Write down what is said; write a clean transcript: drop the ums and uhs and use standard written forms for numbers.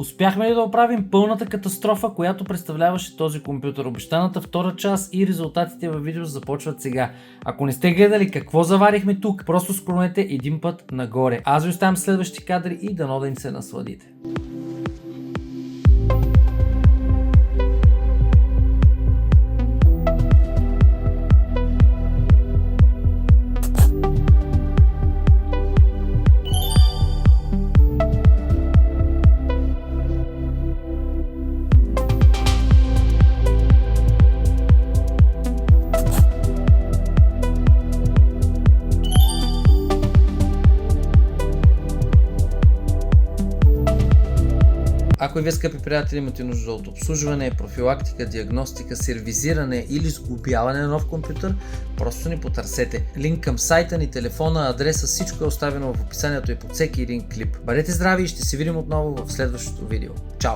Успяхме ли да оправим пълната катастрофа, която представляваше този компютър? Обещаната втора част и резултатите във видео започват сега. Ако не сте гледали какво заварихме тук, просто скролнете един път нагоре. Аз ви оставям следващи кадри и дано да им се насладите. Ако и вие, скъпи приятели, имате нужда от обслужване, профилактика, диагностика, сервизиране или сглобяване на нов компютър, просто ни потърсете. Линк към сайта ни, телефона, адреса, всичко е оставено в описанието и под всеки един клип. Бъдете здрави и ще се видим отново в следващото видео. Чао!